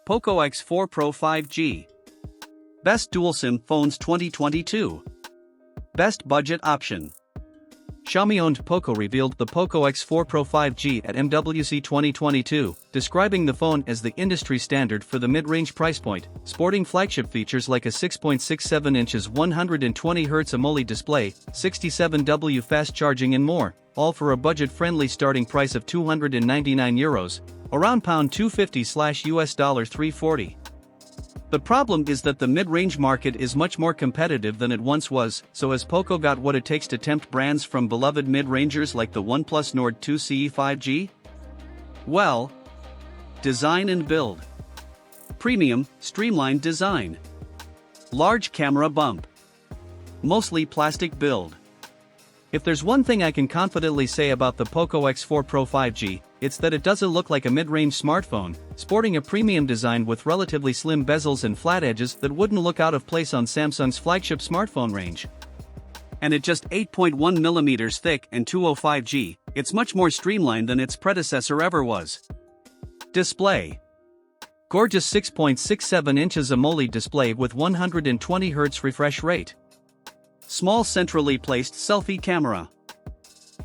Poco X4 Pro 5G. Best Dual SIM Phones 2022. Best Budget Option. Xiaomi-owned Poco revealed the Poco X4 Pro 5G at MWC 2022, describing the phone as the industry standard for the mid-range price point, sporting flagship features like a 6.67 inches 120Hz AMOLED display, 67W fast charging and more, all for a budget-friendly starting price of €299, around $250/$340. The problem is that the mid-range market is much more competitive than it once was, so has Poco got what it takes to tempt brands from beloved mid-rangers like the OnePlus Nord 2 CE 5G? Well, design and build. Premium, streamlined design. Large camera bump. Mostly plastic build. If there's one thing I can confidently say about the Poco X4 Pro 5G, it's that it doesn't look like a mid-range smartphone, sporting a premium design with relatively slim bezels and flat edges that wouldn't look out of place on Samsung's flagship smartphone range. And at just 8.1mm thick and 205G, it's much more streamlined than its predecessor ever was. Display. Gorgeous 6.67 inches AMOLED display with 120Hz refresh rate. Small centrally placed selfie camera.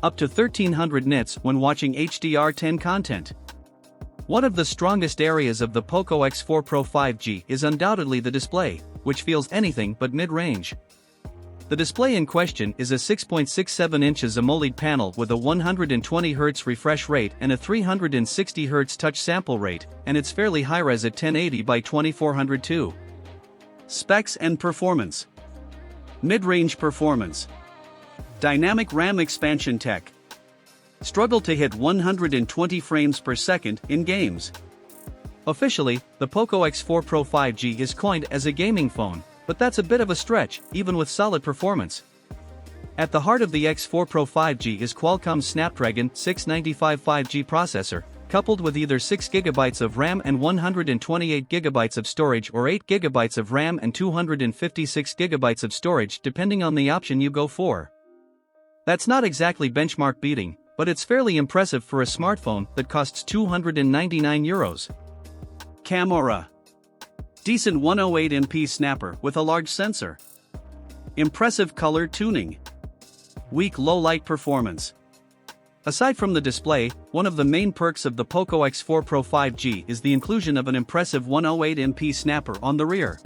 Up to 1300 nits when watching HDR10 content. One of the strongest areas of the Poco X4 Pro 5G is undoubtedly the display, which feels anything but mid-range. The display in question is a 6.67 inches AMOLED panel with a 120Hz refresh rate and a 360Hz touch sample rate, and it's fairly high-res at 1080 by 2400 too. Specs and performance. Mid-range performance. Dynamic RAM expansion tech. Struggle to hit 120 frames per second in games. Officially, the Poco X4 Pro 5G is coined as a gaming phone, but that's a bit of a stretch, even with solid performance. At the heart of the X4 Pro 5G is Qualcomm's Snapdragon 695 5G processor, coupled with either 6GB of RAM and 128GB of storage or 8GB of RAM and 256GB of storage depending on the option you go for. That's not exactly benchmark beating, but it's fairly impressive for a smartphone that costs €299. Camera. Decent 108MP snapper with a large sensor. Impressive color tuning. Weak low-light performance. Aside from the display, one of the main perks of the Poco X4 Pro 5G is the inclusion of an impressive 108MP snapper on the rear.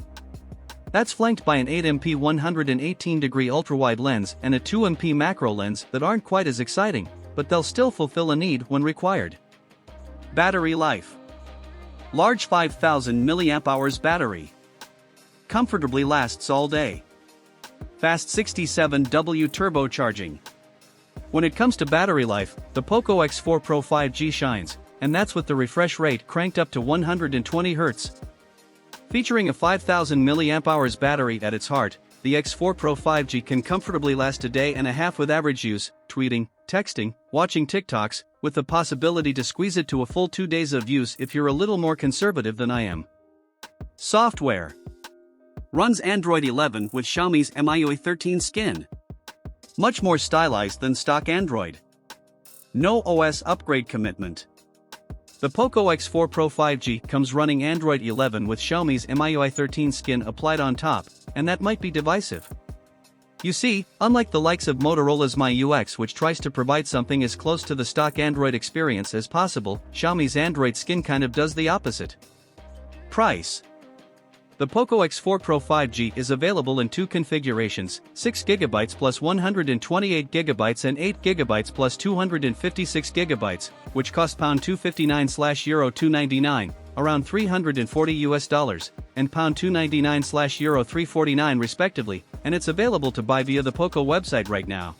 That's flanked by an 8MP 118-degree ultrawide lens and a 2MP macro lens that aren't quite as exciting, but they'll still fulfill a need when required. Battery life. Large 5000 mAh battery. Comfortably lasts all day. Fast 67W turbocharging. When it comes to battery life, the Poco X4 Pro 5G shines, and that's with the refresh rate cranked up to 120Hz. Featuring a 5000 mAh battery at its heart, the X4 Pro 5G can comfortably last a day and a half with average use, tweeting, texting, watching TikToks, with the possibility to squeeze it to a full 2 days of use if you're a little more conservative than I am. Software. Runs Android 11 with Xiaomi's MIUI 13 skin. Much more stylized than stock Android. No OS upgrade commitment. The Poco X4 Pro 5G comes running Android 11 with Xiaomi's MIUI 13 skin applied on top, and that might be divisive. You see, unlike the likes of Motorola's MyUX, which tries to provide something as close to the stock Android experience as possible, Xiaomi's Android skin kind of does the opposite. Price. The Poco X4 Pro 5G is available in two configurations, 6GB plus 128GB and 8GB plus 256GB, which cost £259/€299, around $340, and £299/€349 respectively, and it's available to buy via the Poco website right now.